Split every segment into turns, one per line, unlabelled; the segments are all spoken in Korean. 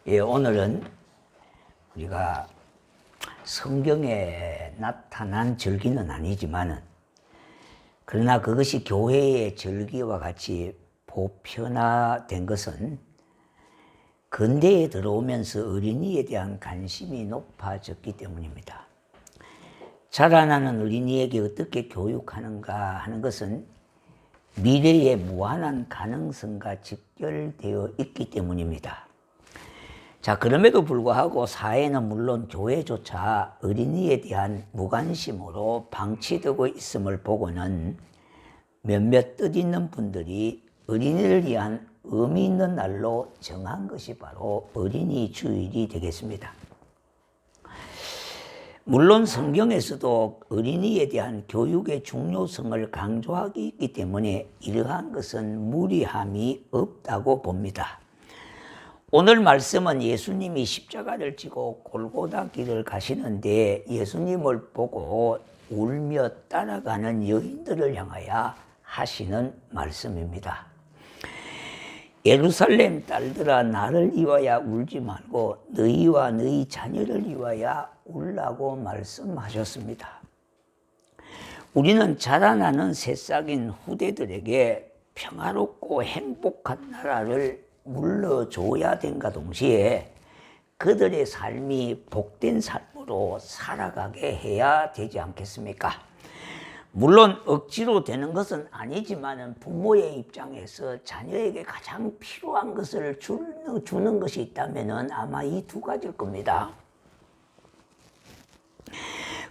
오늘은 우리가 성경에 나타난 절기는 아니지만은 그러나 그것이 교회의 절기와 같이 보편화된 것은 근대에 들어오면서 어린이에 대한 관심이 높아졌기 때문입니다. 자라나는 어린이에게 어떻게 교육하는가 하는 것은 미래의 무한한 가능성과 직결되어 있기 때문입니다. 자, 그럼에도 불구하고 사회는 물론 교회조차 어린이에 대한 무관심으로 방치되고 있음을 보고는 몇몇 뜻있는 분들이 어린이를 위한 의미 있는 날로 정한 것이 바로 어린이 주일이 되겠습니다. 물론 성경에서도 어린이에 대한 교육의 중요성을 강조하기 있기 때문에 이러한 것은 무리함이 없다고 봅니다. 오늘 말씀은 예수님이 십자가를 지고 골고다 길을 가시는데 예수님을 보고 울며 따라가는 여인들을 향하여 하시는 말씀입니다. 예루살렘 딸들아, 나를 위하여 울지 말고 너희와 너희 자녀를 위하여 울라고 말씀하셨습니다. 우리는 자라나는 새싹인 후대들에게 평화롭고 행복한 나라를 물러줘야 된가 동시에 그들의 삶이 복된 삶으로 살아가게 해야 되지 않겠습니까? 물론 억지로 되는 것은 아니지만 부모의 입장에서 자녀에게 가장 필요한 것을 주는 것이 있다면 아마 이 두 가지일 겁니다.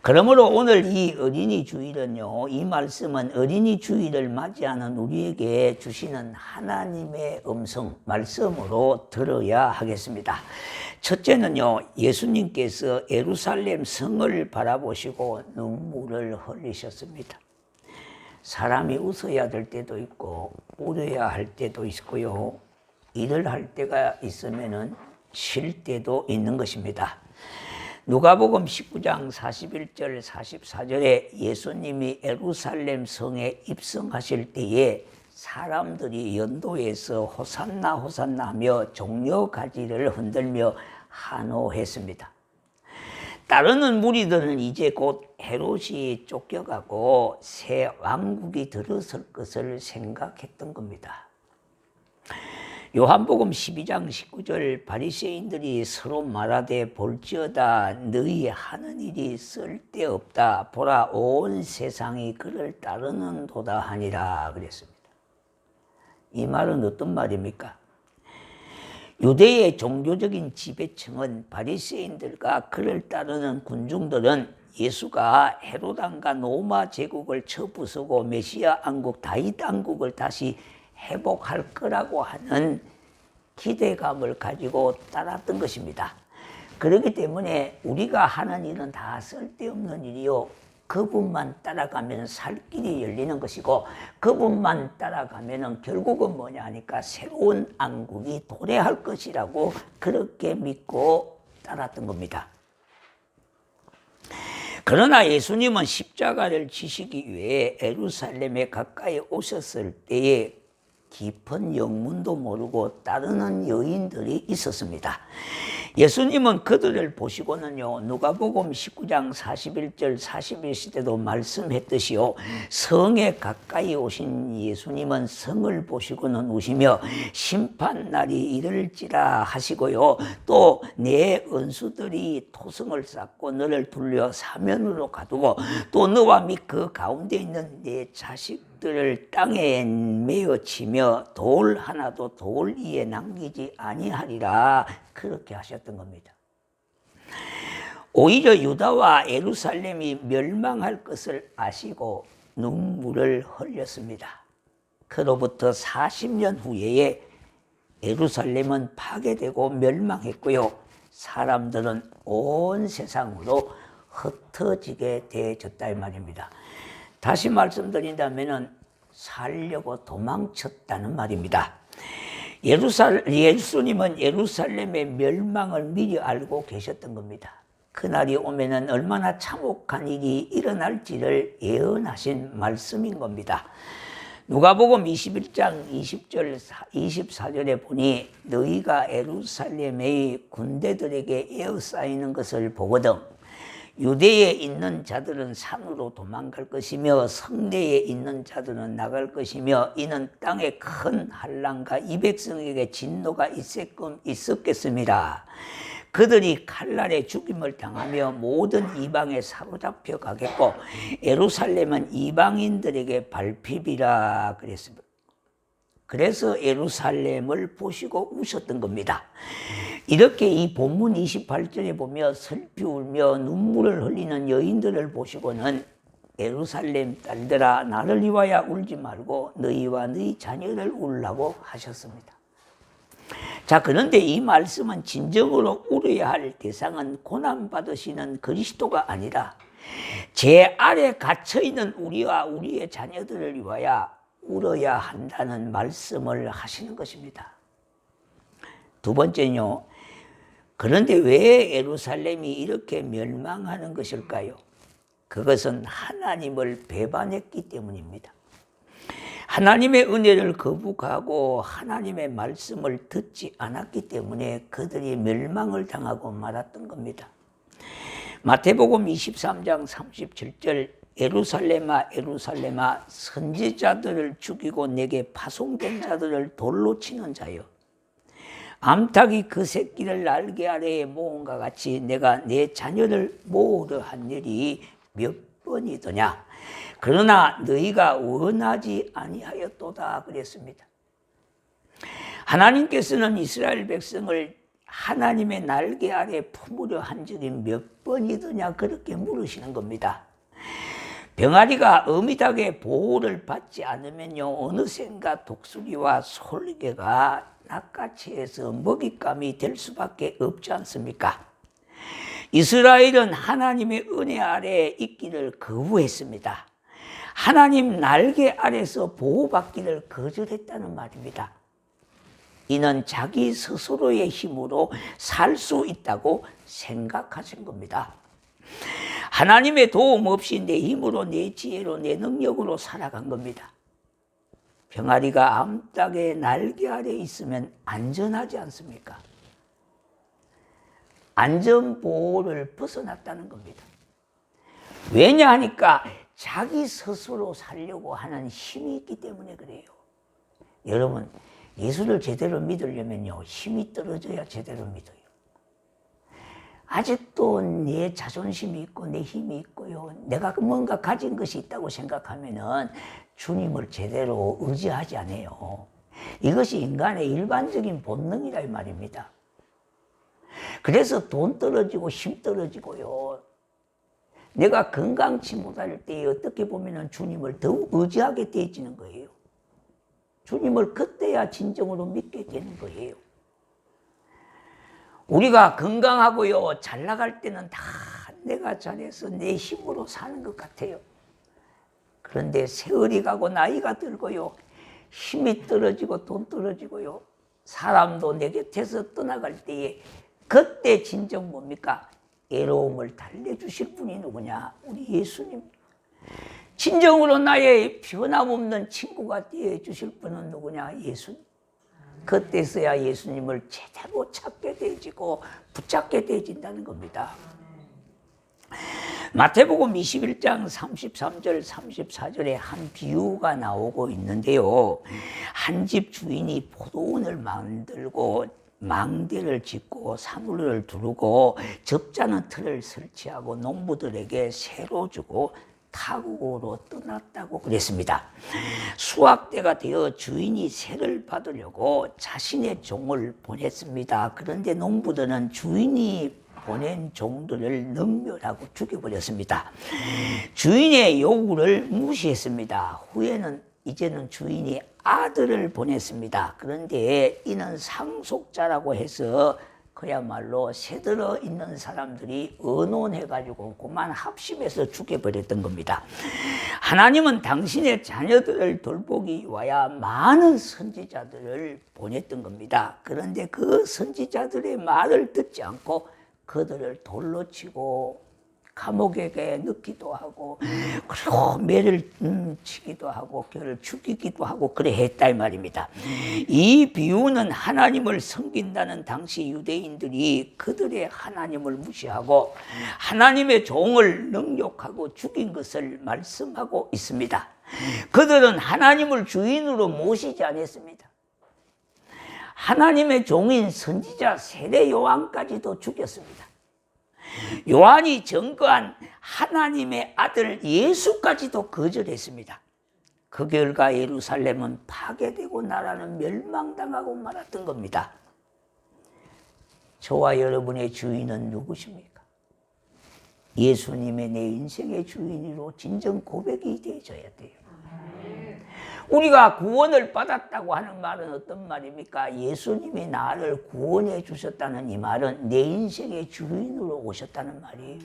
그러므로 오늘 이 어린이 주일은요, 이 말씀은 어린이 주일을 맞이하는 우리에게 주시는 하나님의 음성, 말씀으로 들어야 하겠습니다. 첫째는요, 예수님께서 예루살렘 성을 바라보시고 눈물을 흘리셨습니다. 사람이 웃어야 될 때도 있고 울어야 할 때도 있고요, 일을 할 때가 있으면은 쉴 때도 있는 것입니다. 누가복음 19장 41절 44절에 예수님이 예루살렘 성에 입성하실 때에 사람들이 연도에서 호산나 호산나 하며 종려가지를 흔들며 환호했습니다. 따르는 무리들은 이제 곧 헤롯이 쫓겨가고 새 왕국이 들어설 것을 생각했던 겁니다. 요한복음 12장 19절 바리새인들이 서로 말하되 볼지어다 너희 하는 일이 쓸데없다 보라 온 세상이 그를 따르는도다 하니라 그랬습니다. 이 말은 어떤 말입니까? 유대의 종교적인 지배층은 바리새인들과 그를 따르는 군중들은 예수가 헤롯 왕과 로마 제국을 쳐부수고 메시아 왕국 다윗 왕국을 다시 회복할 거라고 하는 기대감을 가지고 따랐던 것입니다. 그렇기 때문에 우리가 하는 일은 다 쓸데없는 일이요, 그분만 따라가면 살 길이 열리는 것이고 그분만 따라가면 결국은 뭐냐 하니까 새로운 왕국이 도래할 것이라고 그렇게 믿고 따랐던 겁니다. 그러나 예수님은 십자가를 지시기 위해 예루살렘에 가까이 오셨을 때에 깊은 영문도 모르고 따르는 여인들이 있었습니다. 예수님은 그들을 보시고는요, 누가복음 19장 41절 41시대도 말씀했듯이요, 성에 가까이 오신 예수님은 성을 보시고는 우시며 심판날이 이를지라 하시고요, 또 내 은수들이 토성을 쌓고 너를 불려 사면으로 가두고 또 너와 및 그 가운데 있는 내 자식들을 땅에 메어 치며 돌 하나도 돌 위에 남기지 아니하리라 그렇게 하셨던 겁니다. 오히려 유다와 예루살렘이 멸망할 것을 아시고 눈물을 흘렸습니다. 그로부터 40년 후에 예루살렘은 파괴되고 멸망했고요, 사람들은 온 세상으로 흩어지게 되어졌다 이 말입니다. 다시 말씀드린다면 살려고 도망쳤다는 말입니다. 예수님은 예루살렘의 멸망을 미리 알고 계셨던 겁니다. 그날이 오면은 얼마나 참혹한 일이 일어날지를 예언하신 말씀인 겁니다. 누가복음 21장 20절 24절에 보니 너희가 예루살렘의 군대들에게 에워싸이는 것을 보거든 유대에 있는 자들은 산으로 도망갈 것이며 성내에 있는 자들은 나갈 것이며 이는 땅에 큰 환난과 이 백성에게 진노가 있었겠습니다. 그들이 칼날에 죽임을 당하며 모든 이방에 사로잡혀 가겠고 예루살렘은 이방인들에게 밟히리라 그랬습니다. 그래서 예루살렘을 보시고 우셨던 겁니다. 이렇게 이 본문 28절에 보며 슬피 울며 눈물을 흘리는 여인들을 보시고는 예루살렘 딸들아 나를 위하여 울지 말고 너희와 너희 자녀를 울라고 하셨습니다. 자, 그런데 이 말씀은 진정으로 울어야 할 대상은 고난받으시는 그리스도가 아니라 제 아래 갇혀있는 우리와 우리의 자녀들을 위하여 울어야 한다는 말씀을 하시는 것입니다. 두 번째는요, 그런데 왜 예루살렘이 이렇게 멸망하는 것일까요? 그것은 하나님을 배반했기 때문입니다. 하나님의 은혜를 거부하고 하나님의 말씀을 듣지 않았기 때문에 그들이 멸망을 당하고 말았던 겁니다. 마태복음 23장 37절 예루살렘아 예루살렘아 선지자들을 죽이고 내게 파송된 자들을 돌로 치는 자여 암탉이 그 새끼를 날개 아래에 모은과 같이 내가 내 자녀를 모으려 한 일이 몇 번이더냐. 그러나 너희가 원하지 아니하였도다 그랬습니다. 하나님께서는 이스라엘 백성을 하나님의 날개 아래 품으려 한 적이 몇 번이더냐 그렇게 물으시는 겁니다. 병아리가 어미닭의 보호를 받지 않으면요 어느샌가 독수리와 솔개가 낚아채 해서 먹잇감이 될 수밖에 없지 않습니까? 이스라엘은 하나님의 은혜 아래에 있기를 거부했습니다. 하나님 날개 아래서 보호받기를 거절했다는 말입니다. 이는 자기 스스로의 힘으로 살 수 있다고 생각하신 겁니다. 하나님의 도움 없이 내 힘으로 내 지혜로 내 능력으로 살아간 겁니다. 병아리가 암탉의 날개 아래 있으면 안전하지 않습니까? 안전보호를 벗어났다는 겁니다. 왜냐하니까 자기 스스로 살려고 하는 힘이 있기 때문에 그래요. 여러분 예수를 제대로 믿으려면요 힘이 떨어져야 제대로 믿어요. 아직도 내 자존심이 있고 내 힘이 있고요 내가 뭔가 가진 것이 있다고 생각하면은 주님을 제대로 의지하지 않아요. 이것이 인간의 일반적인 본능이라 이 말입니다. 그래서 돈 떨어지고 힘 떨어지고요 내가 건강치 못할 때 어떻게 보면 주님을 더욱 의지하게 되어지는 거예요. 주님을 그때야 진정으로 믿게 되는 거예요. 우리가 건강하고요 잘 나갈 때는 다 내가 잘해서 내 힘으로 사는 것 같아요. 그런데 세월이 가고 나이가 들고요 힘이 떨어지고 돈 떨어지고요 사람도 내 곁에서 떠나갈 때에 그때 진정 뭡니까? 애로움을 달래주실 분이 누구냐? 우리 예수님. 진정으로 나의 변함없는 친구가 되어주실 분은 누구냐? 예수님. 그때서야 예수님을 제대로 찾게 되어지고 붙잡게 되어진다는 겁니다. 마태복음 21장 33절 34절에 한 비유가 나오고 있는데요. 한 집 주인이 포도원을 만들고 망대를 짓고 사물을 두르고 접자는 틀을 설치하고 농부들에게 새로 주고 타국으로 떠났다고 그랬습니다. 수확대가 되어 주인이 세를 받으려고 자신의 종을 보냈습니다. 그런데 농부들은 주인이 보낸 종들을 능멸하고 죽여버렸습니다. 주인의 요구를 무시했습니다. 후에는 이제는 주인이 아들을 보냈습니다. 그런데 이는 상속자라고 해서 그야말로 새들어 있는 사람들이 의논해가지고 그만 합심해서 죽여버렸던 겁니다. 하나님은 당신의 자녀들을 돌보기 위하여 많은 선지자들을 보냈던 겁니다. 그런데 그 선지자들의 말을 듣지 않고 그들을 돌로 치고 감옥에 넣기도 하고 그리고 매를 치기도 하고 그를 죽이기도 하고 그래 했다 이 말입니다. 이 비유는 하나님을 섬긴다는 당시 유대인들이 그들의 하나님을 무시하고 하나님의 종을 능욕하고 죽인 것을 말씀하고 있습니다. 그들은 하나님을 주인으로 모시지 않았습니다. 하나님의 종인 선지자 세례 요한까지도 죽였습니다. 요한이 증거한 하나님의 아들 예수까지도 거절했습니다. 그 결과 예루살렘은 파괴되고 나라는 멸망당하고 말았던 겁니다. 저와 여러분의 주인은 누구십니까? 예수님의 내 인생의 주인으로 진정 고백이 되어져야 돼요. 우리가 구원을 받았다고 하는 말은 어떤 말입니까? 예수님이 나를 구원해 주셨다는 이 말은 내 인생의 주인으로 오셨다는 말이에요.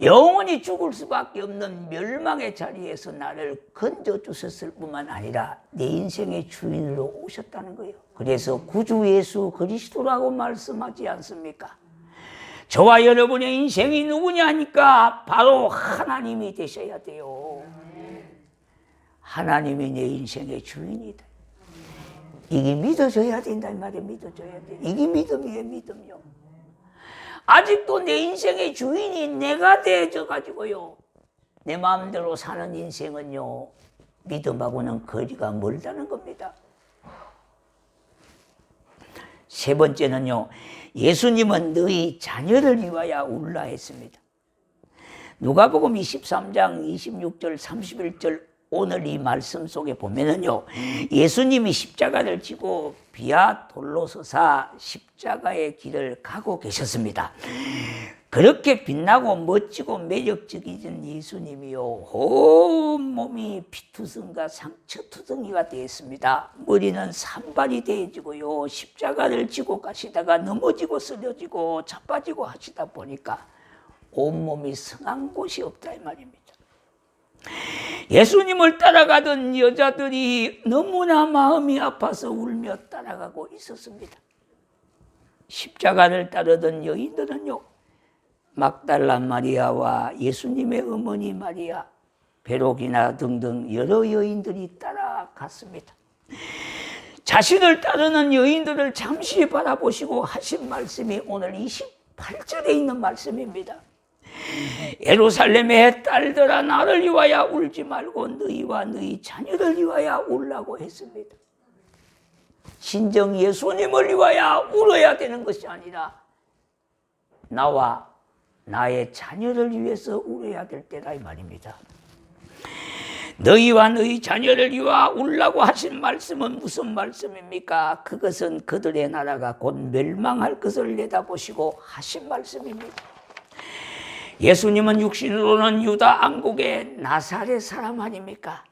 영원히 죽을 수밖에 없는 멸망의 자리에서 나를 건져 주셨을 뿐만 아니라 내 인생의 주인으로 오셨다는 거예요. 그래서 구주 예수 그리스도라고 말씀하지 않습니까? 저와 여러분의 인생이 누구냐 하니까 바로 하나님이 되셔야 돼요. 하나님이 내 인생의 주인이다. 이게 믿어져야 된다 이 말이에요. 믿어져야 돼. 이게 믿음이에요. 믿음요. 아직도 내 인생의 주인이 내가 되어져 가지고요, 내 마음대로 사는 인생은요 믿음하고는 거리가 멀다는 겁니다. 세 번째는요, 예수님은 너희 자녀를 위하여 울라 했습니다. 누가복음 23장 26절 31절 오늘 이 말씀 속에 보면은요, 예수님이 십자가를 지고 비아 돌로서사 십자가의 길을 가고 계셨습니다. 그렇게 빛나고 멋지고 매력적이신 예수님이요, 온 몸이 피투성과 상처투성이가 되었습니다. 머리는 산발이 되어지고요, 십자가를 지고 가시다가 넘어지고 쓰러지고 자빠지고 하시다 보니까 온몸이 성한 곳이 없다 이 말입니다. 예수님을 따라가던 여자들이 너무나 마음이 아파서 울며 따라가고 있었습니다. 십자가를 따르던 여인들은요, 막달라 마리아와 예수님의 어머니 마리아, 베로기나 등등 여러 여인들이 따라갔습니다. 자신을 따르는 여인들을 잠시 바라보시고 하신 말씀이 오늘 28절에 있는 말씀입니다. 예루살렘의 딸들아, 나를 위하여 울지 말고 너희와 너희 자녀를 위하여 울라고 했습니다. 신정 예수님을 위하여 울어야 되는 것이 아니라 나와 나의 자녀를 위해서 울어야 될 때다 이 말입니다. 너희와 너희 자녀를 위하여 울라고 하신 말씀은 무슨 말씀입니까? 그것은 그들의 나라가 곧 멸망할 것을 내다보시고 하신 말씀입니다. 예수님은 육신으로는 유다 왕국의 나사렛 사람 아닙니까?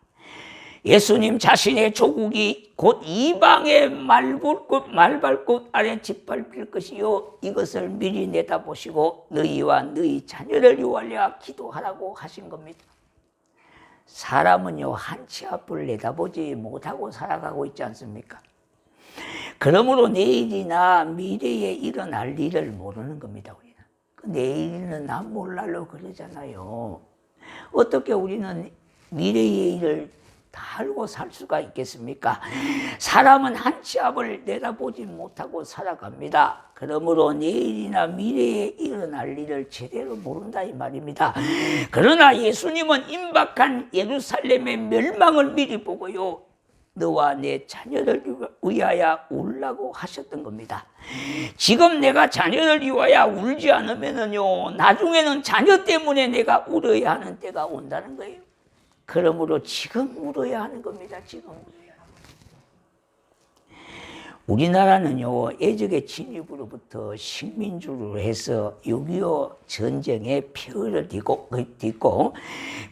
예수님 자신의 조국이 곧 이방의 말발꽃 아래 짓밟힐 것이요, 이것을 미리 내다보시고 너희와 너희 자녀를 위하여 기도하라고 하신 겁니다. 사람은요, 한치 앞을 내다보지 못하고 살아가고 있지 않습니까? 그러므로 내일이나 미래에 일어날 일을 모르는 겁니다. 우리는 내일은 난 몰라로 그러잖아요. 어떻게 우리는 미래의 일을 다 알고 살 수가 있겠습니까? 사람은 한치 앞을 내다보지 못하고 살아갑니다. 그러므로 내일이나 미래에 일어날 일을 제대로 모른다 이 말입니다. 그러나 예수님은 임박한 예루살렘의 멸망을 미리 보고요, 너와 내 자녀를 위하여 울라고 하셨던 겁니다. 지금 내가 자녀를 위하여 울지 않으면요, 나중에는 자녀 때문에 내가 울어야 하는 때가 온다는 거예요. 그러므로 지금 울어야 하는 겁니다. 지금 울어야. 우리나라는요, 애적의 진입으로부터 식민주로 해서 6.25 전쟁의 폐허를 딛고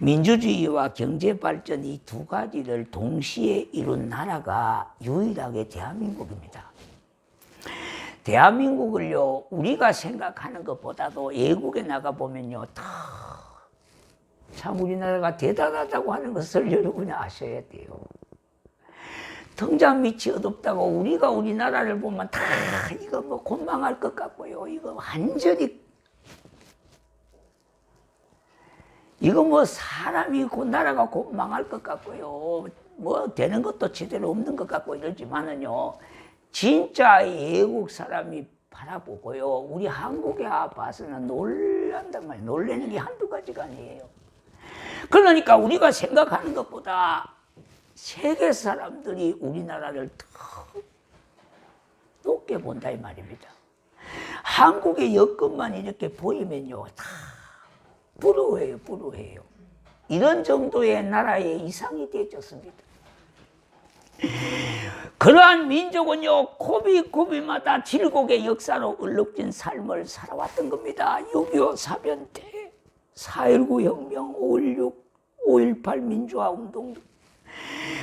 민주주의와 경제발전 이 두 가지를 동시에 이룬 나라가 유일하게 대한민국입니다. 대한민국을요, 우리가 생각하는 것보다도 외국에 나가보면요, 참 우리나라가 대단하다고 하는 것을 여러분이 아셔야 돼요. 등잔 밑이 어둡다고 우리가 우리나라를 보면 다 이거 뭐 곤망할 것 같고요, 이거 완전히 이거 뭐 사람이 곧 나라가 곧 망할 것 같고요. 뭐 되는 것도 제대로 없는 것 같고 이러지만은요. 진짜 외국 사람이 바라보고요. 우리 한국에 봐서는 놀란단 말이에요. 놀라는 게 한두 가지가 아니에요. 그러니까 우리가 생각하는 것보다 세계 사람들이 우리나라를 더 높게 본다 이 말입니다. 한국의 여건만 이렇게 보이면요. 다 부러워해요. 부러워해요. 이런 정도의 나라의 이상이 되어졌습니다. 그러한 민족은요. 고비고비마다 질곡의 역사로 얼룩진 삶을 살아왔던 겁니다. 6.25 사변 때, 4.19 혁명, 5.16, 5.18 민주화 운동 등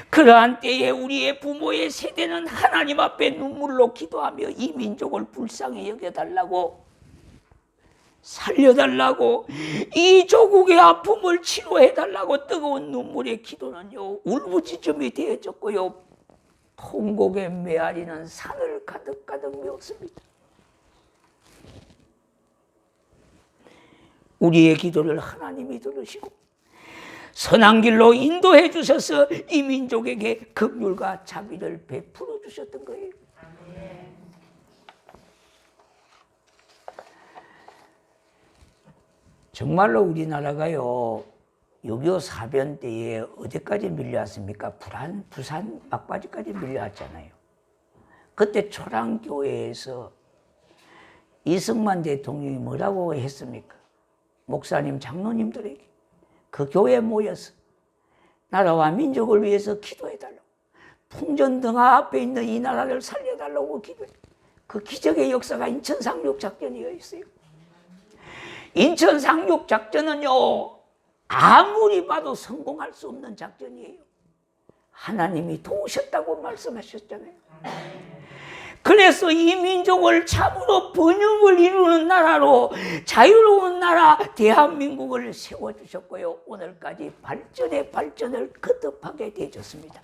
그러한 때에 우리의 부모의 세대는 하나님 앞에 눈물로 기도하며 이 민족을 불쌍히 여겨달라고, 살려달라고, 이 조국의 아픔을 치료해달라고 뜨거운 눈물의 기도는요. 울부짖음이 되어졌고요. 통곡의 메아리는 산을 가득가득 메웠습니다. 우리의 기도를 하나님이 들으시고 선한 길로 인도해 주셔서 이 민족에게 긍휼과 자비를 베풀어 주셨던 거예요. 정말로 우리나라가요. 6.25 사변 때에 어디까지 밀려왔습니까? 부산 막바지까지 밀려왔잖아요. 그때 초랑교회에서 이승만 대통령이 뭐라고 했습니까? 목사님, 장로님들에게 그 교회에 모여서 나라와 민족을 위해서 기도해달라고, 풍전등화 앞에 있는 이 나라를 살려달라고 기도해. 그 기적의 역사가 인천 상륙 작전이어 있어요. 인천 상륙 작전은요, 아무리 봐도 성공할 수 없는 작전이에요. 하나님이 도우셨다고 말씀하셨잖아요. 그래서 이 민족을 참으로 번영을 이루는 나라로, 자유로운 나라 대한민국을 세워주셨고요. 오늘까지 발전의 발전을 거듭하게 되어졌습니다.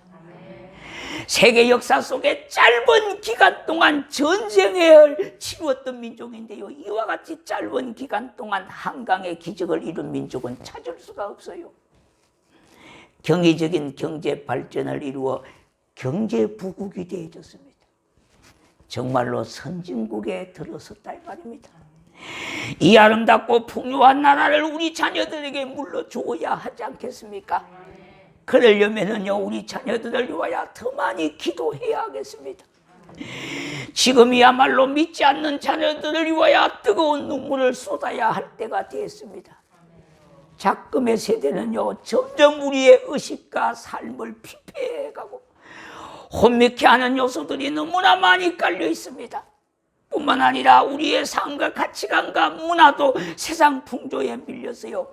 세계 역사 속에 짧은 기간 동안 전쟁을 치루었던 민족인데요. 이와 같이 짧은 기간 동안 한강의 기적을 이룬 민족은 찾을 수가 없어요. 경이적인 경제 발전을 이루어 경제 부국이 되어졌습니다. 정말로 선진국에 들어섰다 이 말입니다. 이 아름답고 풍요한 나라를 우리 자녀들에게 물려주어야 하지 않겠습니까? 그러려면요, 우리 자녀들을 위하여 더 많이 기도해야 하겠습니다. 지금이야말로 믿지 않는 자녀들을 위하여 뜨거운 눈물을 쏟아야 할 때가 되었습니다. 작금의 세대는요, 점점 우리의 의식과 삶을 피폐해가고 혼미케 하는 요소들이 너무나 많이 깔려 있습니다. 뿐만 아니라 우리의 삶과 가치관과 문화도 세상 풍조에 밀려서요,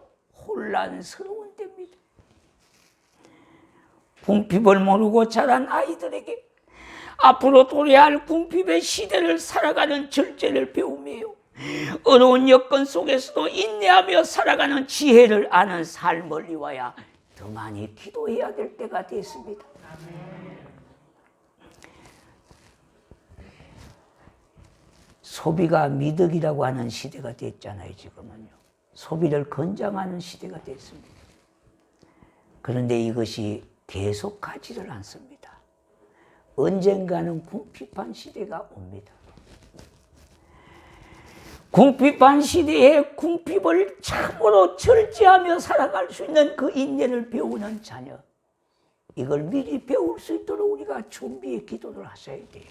혼란스러운 때입니다. 궁핍을 모르고 자란 아이들에게 앞으로 도래야 할 궁핍의 시대를 살아가는 절제를 배우며요, 어려운 여건 속에서도 인내하며 살아가는 지혜를 아는 삶을 위하여 더 많이 기도해야 될 때가 됐습니다. 소비가 미덕이라고 하는 시대가 됐잖아요. 지금은요. 소비를 권장하는 시대가 됐습니다. 그런데 이것이 계속하지를 않습니다. 언젠가는 궁핍한 시대가 옵니다. 궁핍한 시대에 궁핍을 참으로 절제하며 살아갈 수 있는 그 인내를 배우는 자녀, 이걸 미리 배울 수 있도록 우리가 준비의 기도를 하셔야 돼요.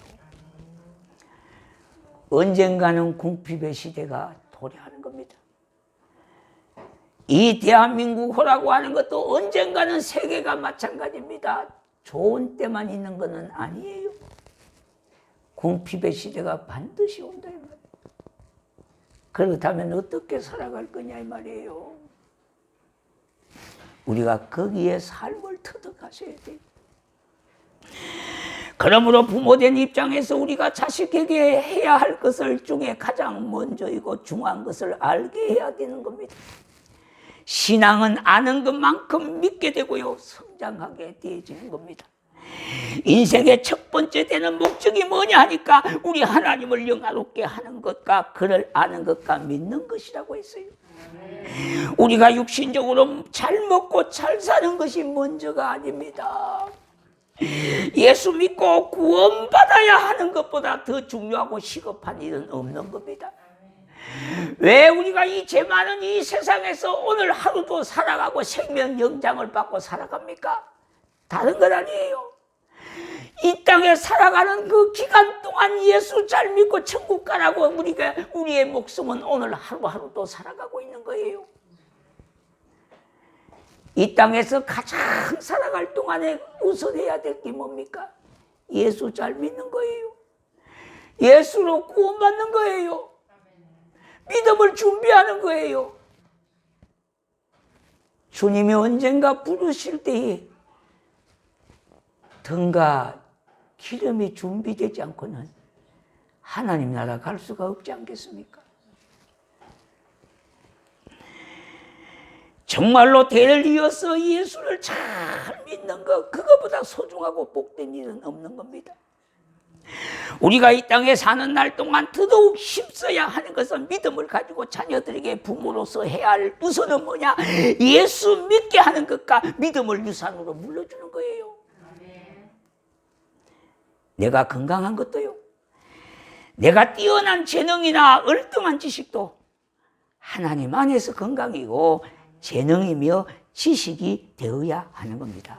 언젠가는 궁핍의 시대가 도래하는 겁니다. 이 대한민국호라고 하는 것도 언젠가는 세계가 마찬가지입니다. 좋은 때만 있는 것은 아니에요. 궁핍의 시대가 반드시 온다 이 말이에요. 그렇다면 어떻게 살아갈 거냐 이 말이에요. 우리가 거기에 삶을 터득하셔야 돼요. 그러므로 부모된 입장에서 우리가 자식에게 해야 할 것을 중에 가장 먼저이고 중요한 것을 알게 해야 되는 겁니다. 신앙은 아는 것만큼 믿게 되고요, 성장하게 되어지는 겁니다. 인생의 첫 번째 되는 목적이 뭐냐 하니까 우리 하나님을 영화롭게 하는 것과 그를 아는 것과 믿는 것이라고 했어요. 우리가 육신적으로 잘 먹고 잘 사는 것이 먼저가 아닙니다. 예수 믿고 구원받아야 하는 것보다 더 중요하고 시급한 일은 없는 겁니다. 왜 우리가 이 죄 많은 이 세상에서 오늘 하루도 살아가고 생명 영장을 받고 살아갑니까? 다른 건 아니에요. 이 땅에 살아가는 그 기간 동안 예수 잘 믿고 천국 가라고 우리의 목숨은 오늘 하루하루도 살아가고 있는 거예요. 이 땅에서 가장 살아갈 동안에 우선해야 될 게 뭡니까? 예수 잘 믿는 거예요. 예수로 구원받는 거예요. 믿음을 준비하는 거예요. 주님이 언젠가 부르실 때에 등과 기름이 준비되지 않고는 하나님 나라 갈 수가 없지 않겠습니까? 정말로 대를 이어서 예수를 잘 믿는 것, 그거보다 소중하고 복된 일은 없는 겁니다. 우리가 이 땅에 사는 날 동안 더더욱 힘써야 하는 것은 믿음을 가지고 자녀들에게 부모로서 해야 할 우선은 뭐냐? 예수 믿게 하는 것과 믿음을 유산으로 물려주는 거예요. 내가 건강한 것도요, 내가 뛰어난 재능이나 얼등한 지식도 하나님 안에서 건강이고 재능이며 지식이 되어야 하는 겁니다.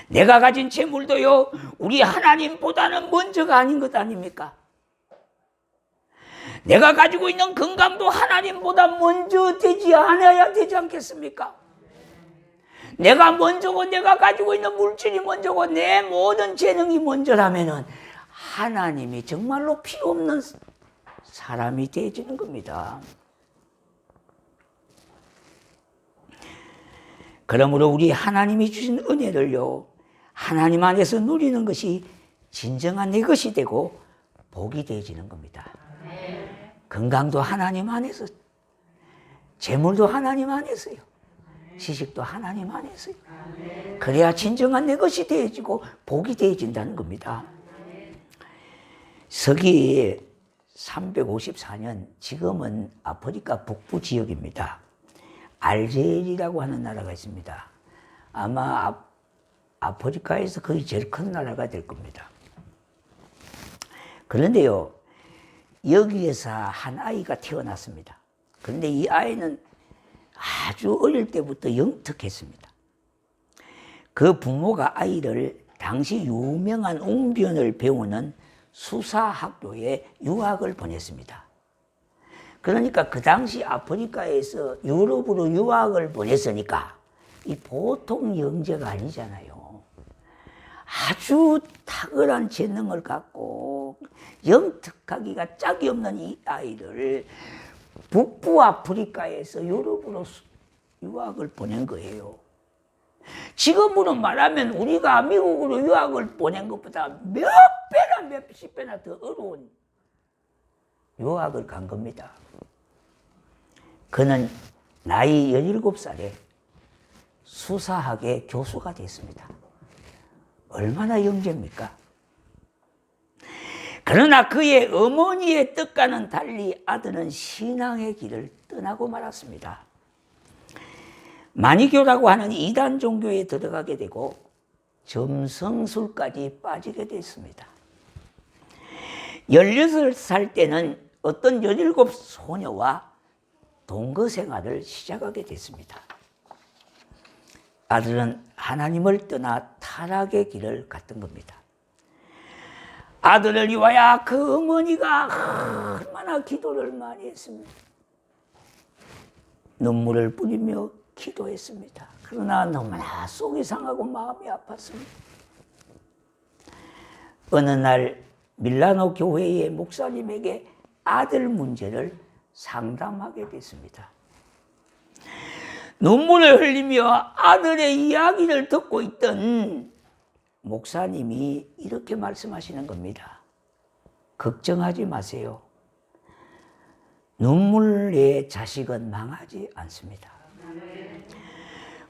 내가 가진 재물도요, 우리 하나님보다는 먼저가 아닌 것 아닙니까? 내가 가지고 있는 건강도 하나님보다 먼저 되지 않아야 되지 않겠습니까? 내가 먼저고 내가 가지고 있는 물질이 먼저고 내 모든 재능이 먼저라면은 하나님이 정말로 필요 없는 사람이 되어지는 겁니다. 그러므로 우리 하나님이 주신 은혜를요, 하나님 안에서 누리는 것이 진정한 내 것이 되고 복이 되어지는 겁니다. 건강도 하나님 안에서, 재물도 하나님 안에서요, 지식도 하나님 안에서요. 그래야 진정한 내 것이 되어지고 복이 되어진다는 겁니다. 서기 354년, 지금은 아프리카 북부 지역입니다. 알제리라고 하는 나라가 있습니다. 아마 아프리카에서 거의 제일 큰 나라가 될 겁니다. 그런데요, 여기에서 한 아이가 태어났습니다. 그런데 이 아이는 아주 어릴 때부터 영특했습니다. 그 부모가 아이를 당시 유명한 웅변을 배우는 수사학교에 유학을 보냈습니다. 그러니까 그 당시 아프리카에서 유럽으로 유학을 보냈으니까 이 보통 영재가 아니잖아요. 아주 탁월한 재능을 갖고 영특하기가 짝이 없는 이 아이를 북부 아프리카에서 유럽으로 유학을 보낸 거예요. 지금으로 말하면 우리가 미국으로 유학을 보낸 것보다 몇 배나 몇십 배나 더 어려운 유학을 간 겁니다. 그는 나이 17살에 수사학의 교수가 됐습니다. 얼마나 영재입니까? 그러나 그의 어머니의 뜻과는 달리 아들은 신앙의 길을 떠나고 말았습니다. 마니교라고 하는 이단 종교에 들어가게 되고 점성술까지 빠지게 됐습니다. 16살 때는 어떤 17 소녀와 동거 생활을 시작하게 됐습니다. 아들은 하나님을 떠나 타락의 길을 갔던 겁니다. 아들을 위하여 그 어머니가 얼마나 기도를 많이 했습니다. 눈물을 뿌리며 기도했습니다. 그러나 너무나 속이 상하고 마음이 아팠습니다. 어느 날 밀라노 교회의 목사님에게 아들 문제를 상담하게 됐습니다. 눈물을 흘리며 아들의 이야기를 듣고 있던 목사님이 이렇게 말씀하시는 겁니다. 걱정하지 마세요. 눈물의 자식은 망하지 않습니다.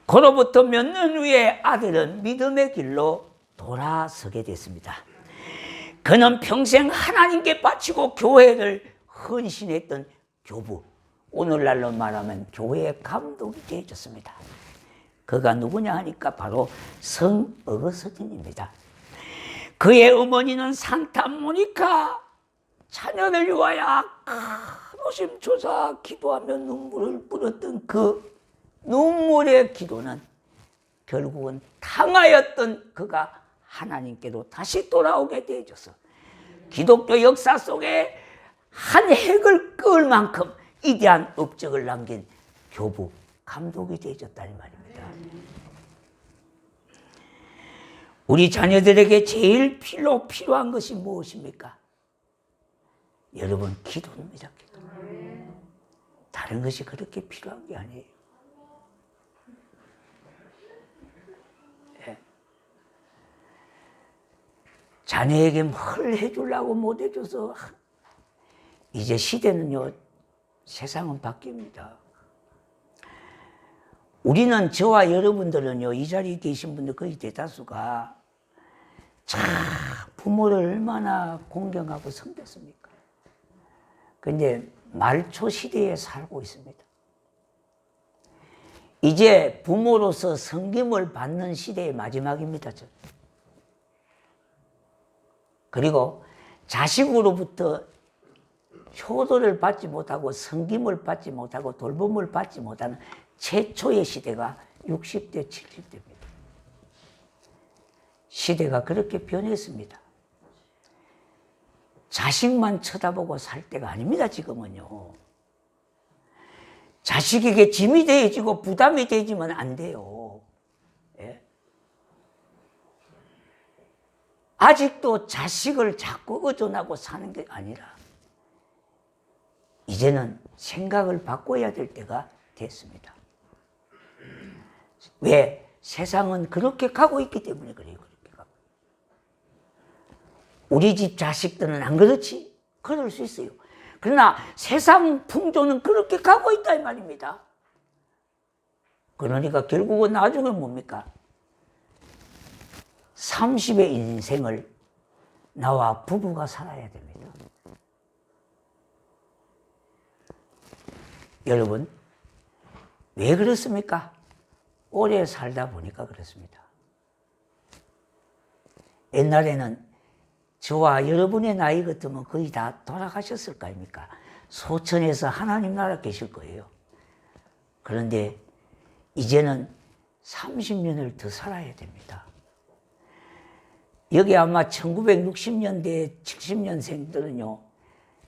그로부터 몇 년 후에 아들은 믿음의 길로 돌아서게 됐습니다. 그는 평생 하나님께 바치고 교회를 헌신했던 교부, 오늘날로 말하면 교회 감독이 되어졌습니다. 그가 누구냐 하니까 바로 성어거스틴입니다. 그의 어머니는 산타 모니카, 자녀를 위하여 노심초사 기도하며 눈물을 뿌렸던 그 눈물의 기도는 결국은 당하였던 그가 하나님께로 다시 돌아오게 되어져서 기독교 역사 속에 한 획을 그을 만큼 위대한 업적을 남긴 교부 감독이 되어졌다는 말입니다. 우리 자녀들에게 제일 필요한 것이 무엇입니까? 여러분, 기도입니다. 기도. 다른 것이 그렇게 필요한 게 아니에요. 예. 자녀에게 뭘 해주려고 못 해줘서 이제 시대는요, 세상은 바뀝니다. 우리는, 저와 여러분들은요, 이 자리에 계신 분들 거의 대다수가 참 부모를 얼마나 공경하고 섬겼습니까? 근데 말초 시대에 살고 있습니다. 이제 부모로서 섬김을 받는 시대의 마지막입니다. 그리고 자식으로부터 효도를 받지 못하고 섬김을 받지 못하고 돌봄을 받지 못하는 최초의 시대가 60대, 70대입니다. 시대가 그렇게 변했습니다. 자식만 쳐다보고 살 때가 아닙니다, 지금은요. 자식에게 짐이 되어지고 부담이 되어지면 안 돼요. 예? 아직도 자식을 자꾸 의존하고 사는 게 아니라 이제는 생각을 바꿔야 될 때가 됐습니다. 왜? 세상은 그렇게 가고 있기 때문에 그래요. 그렇게 가고. 우리 집 자식들은 안 그렇지? 그럴 수 있어요. 그러나 세상 풍조는 그렇게 가고 있다 이 말입니다. 그러니까 결국은 나중에 뭡니까? 30의 인생을 나와 부부가 살아야 됩니다. 여러분, 왜 그렇습니까? 오래 살다 보니까 그렇습니다. 옛날에는 저와 여러분의 나이 같으면 거의 다 돌아가셨을 거 아닙니까? 소천에서 하나님 나라 계실 거예요. 그런데 이제는 30년을 더 살아야 됩니다. 여기 아마 1960년대, 70년생들은요,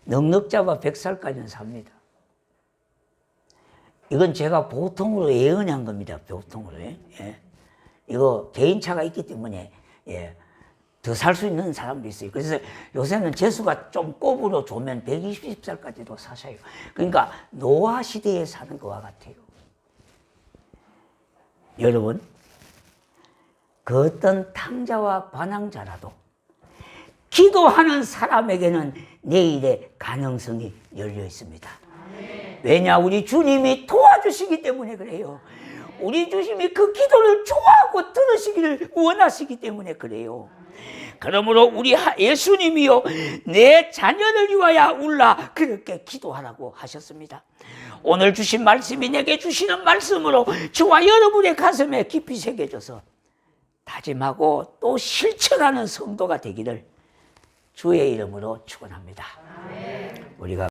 넉넉 잡아 100살까지는 삽니다. 이건 제가 보통으로 예언한 겁니다. 보통으로. 예. 이거 개인차가 있기 때문에, 예, 더 살 수 있는 사람도 있어요. 그래서 요새는 재수가 좀 꼽으로 좋으면 120살까지도 사셔요. 그러니까 노화 시대에 사는 것과 같아요. 여러분, 그 어떤 탕자와 반항자라도 기도하는 사람에게는 내일의 가능성이 열려 있습니다. 왜냐? 우리 주님이 도와주시기 때문에 그래요. 우리 주님이 그 기도를 좋아하고 들으시기를 원하시기 때문에 그래요. 그러므로 우리 예수님이요, 내 자녀를 위하여 울라, 그렇게 기도하라고 하셨습니다. 오늘 주신 말씀이 내게 주시는 말씀으로 저와 여러분의 가슴에 깊이 새겨져서 다짐하고 또 실천하는 성도가 되기를 주의 이름으로 축원합니다. 우리가